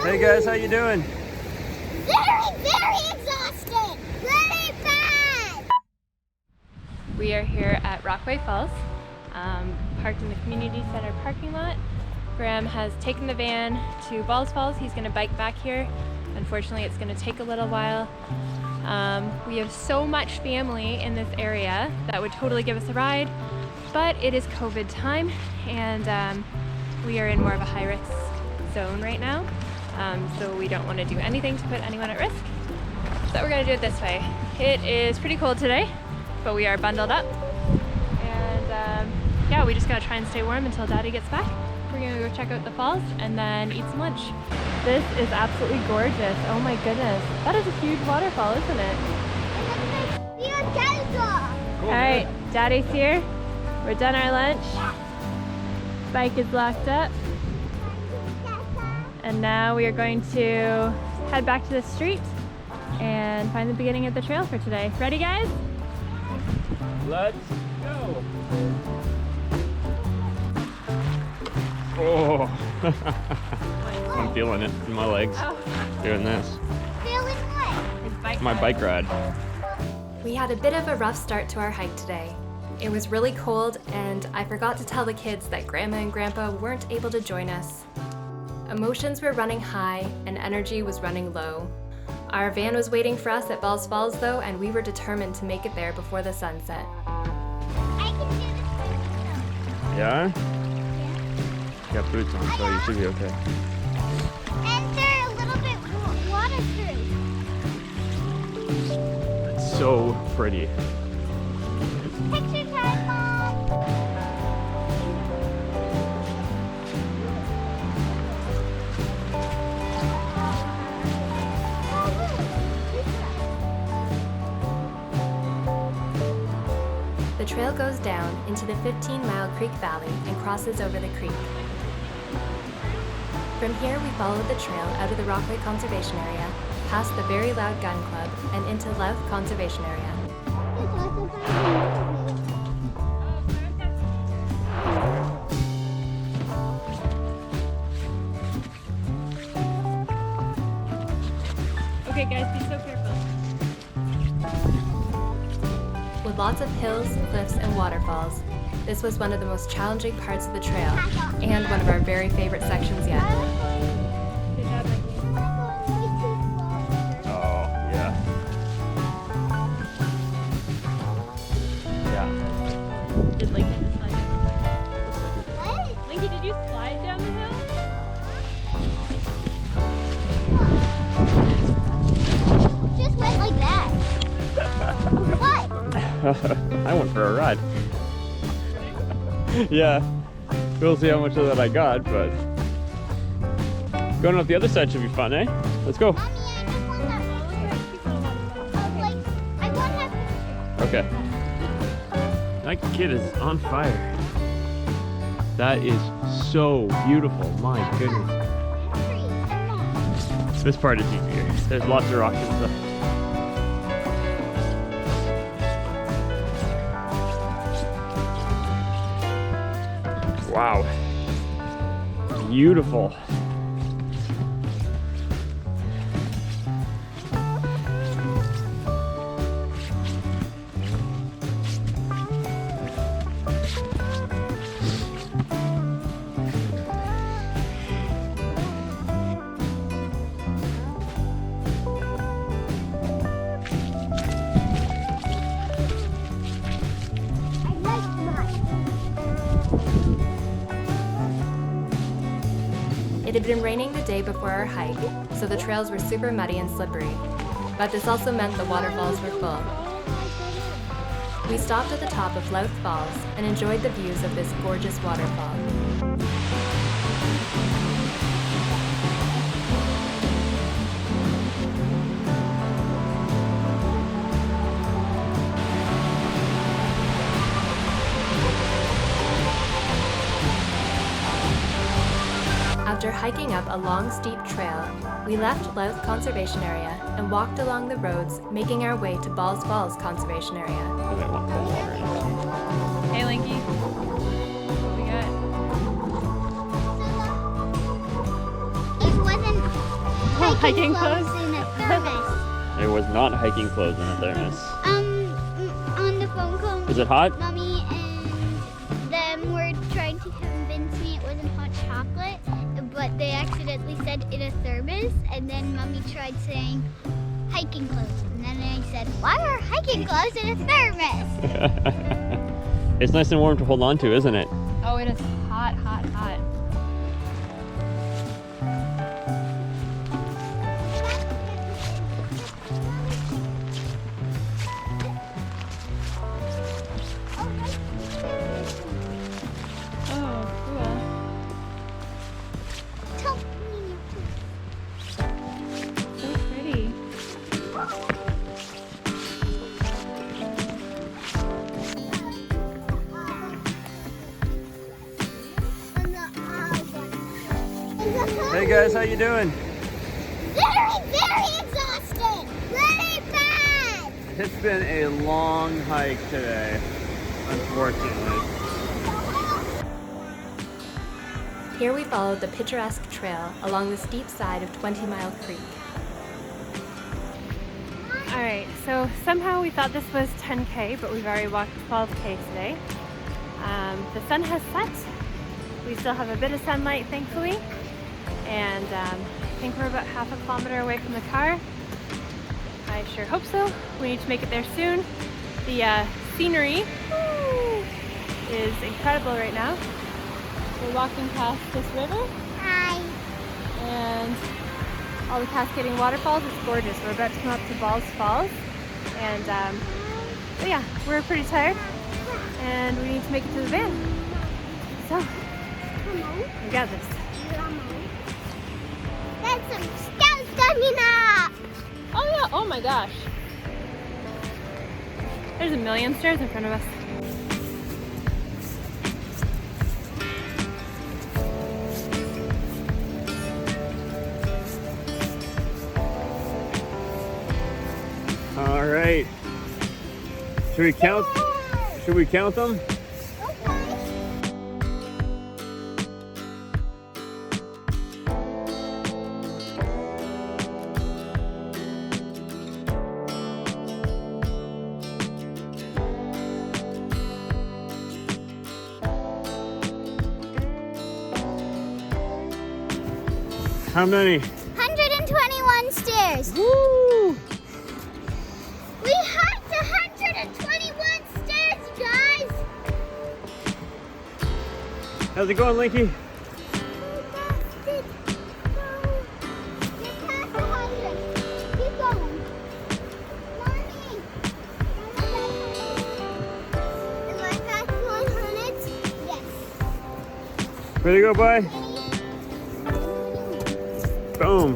Hey guys, how you doing? Very exhausted. Very bad. We are here at Rockway Falls, parked in the community center parking lot. Graham has taken the van to Balls Falls. He's going to bike back here. Unfortunately, it's going to take a little while. We have so much family in this area that would totally give us a ride, but it is COVID time, and we are in more of a high-risk zone right now, so we don't want to do anything to put anyone at risk. So we're going to do it this way. It is pretty cold today, but we are bundled up, and yeah, we just got to try and stay warm until Daddy gets back. We're going to go check out the falls and then eat some lunch. This is absolutely gorgeous. Oh my goodness. That is a huge waterfall, isn't it? All right, Daddy's here. We're done our lunch. Bike is locked up. And now we are going to head back to the street and find the beginning of the trail for today. Ready, guys? Let's go. Oh, I'm feeling it in my legs. Doing this. Feeling what? My bike ride. We had a bit of a rough start to our hike today. It was really cold, and I forgot to tell the kids that Grandma and Grandpa weren't able to join us. Emotions were running high and energy was running low. Our van was waiting for us at Balls Falls though, and we were determined to make it there before the sunset. I can do this. Yeah? You got boots on, so you should be okay. And they're a little bit waterproof. It's so pretty. Picture time, Mom. The trail goes down into the 15-mile creek valley and crosses over the creek. From here, we followed the trail out of the Rockway Conservation Area, past the Very Loud Gun Club, and into Louth Conservation Area. Okay guys, be so careful. With lots of hills, cliffs, and waterfalls, this was one of the most challenging parts of the trail, and one of our very favorite sections yet. Good job, Mikey. Oh, yeah. Yeah. Did Lincoln just slide down? What? Linky, did you slide down the hill? Just went like that. What? I went for a ride. Yeah. We'll see how much of that I got, but going up the other side should be fun, eh? Let's go. Mommy, I just want that. Like, I want that. Okay. That kid is on fire. That is so beautiful. My goodness. This part is easier. There's lots of rocks and stuff. Wow. Beautiful. It had been raining the day before our hike, so the trails were super muddy and slippery. But this also meant the waterfalls were full. We stopped at the top of Louth Falls and enjoyed the views of this gorgeous waterfall. After hiking up a long, steep trail, we left Louth Conservation Area and walked along the roads, making our way to Balls Falls Conservation Area. Hey, Linky. What we got? It wasn't hiking clothes? in a thermos. There was not hiking clothes in a thermos. On the phone call, Is it hot? Mommy and them were trying to convince me it wasn't hot chocolate, but they accidentally said in a thermos, and then Mommy tried saying hiking clothes, and then I said, why are hiking clothes in a thermos? It's nice and warm to hold on to, isn't it? Oh, it is hot, hot, hot. Oh, cool. So pretty. Hey guys, how you doing? Very, very exhausted. Very bad. It's been a long hike today, unfortunately. Here we followed the picturesque trail along the steep side of 20 Mile Creek. Alright, so somehow we thought this was 10K, but we've already walked 12K today. The sun has set. We still have a bit of sunlight, thankfully. And I think we're about half a kilometer away from the car. I sure hope so. We need to make it there soon. The scenery is incredible right now. We're walking past this river. Hi. And all the cascading waterfalls. It's gorgeous. We're about to come up to Balls Falls. And but yeah, we're pretty tired. And we need to make it to the van. So, we got this. That's some steps coming up. Oh yeah, oh my gosh. There's a million stairs in front of us. All right. Should we count? Should we count them? How many? 121 stairs. Woo! We hiked 121 stairs, guys. How's it going, Linky? You're past 100. Keep going. Mommy. Am I past 100? Yes. Ready to go, bye? Boom.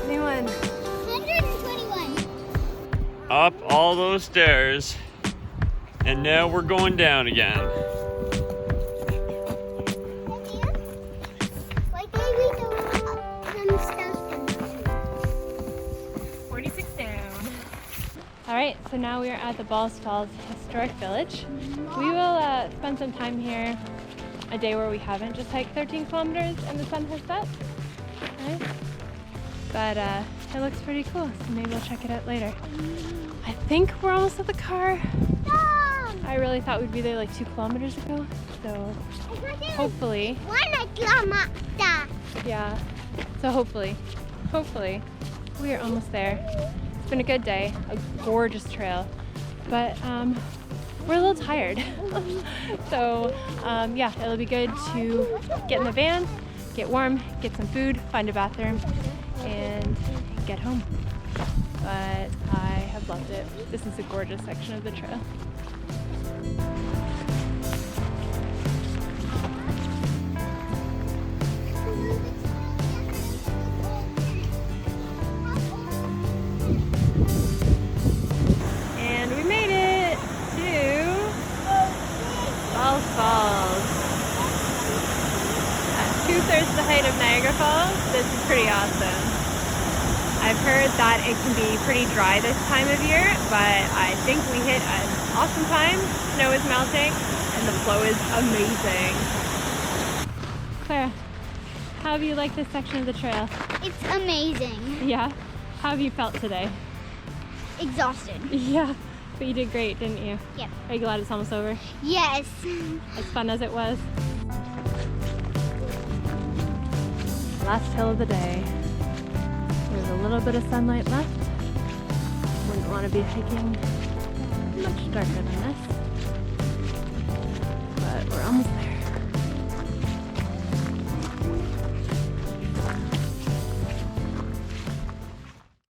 21. 121. Up all those stairs, and now we're going down again. Why can't we go up some steps? 46 down. Alright, so now we are at the Balls Falls Historic Village. We will spend some time here a day where we haven't just hiked 13 kilometers and the sun has set. Right? But it looks pretty cool, so maybe we'll check it out later. I think we're almost at the car. I really thought we'd be there like 2 kilometers ago, so hopefully, 1 kilometer. yeah, so hopefully we are almost there. It's been a good day, a gorgeous trail, but we're a little tired. So yeah, it'll be good to get in the van, get warm, get some food, find a bathroom, and get home. But I have loved it. This is a gorgeous section of the trail. And we made it to Balls Falls. At 2/3 the height of Niagara Falls. This is pretty awesome. I've heard that it can be pretty dry this time of year, but I think we hit an awesome time. Snow is melting and the flow is amazing. Clara, How have you liked this section of the trail? It's amazing. Yeah? How have you felt today? Exhausted. Yeah, but you did great, didn't you? Yep. Are you glad it's almost over? Yes. As fun as it was? Last hill of the day. There's a little bit of sunlight left. Wouldn't want to be hiking much darker than this.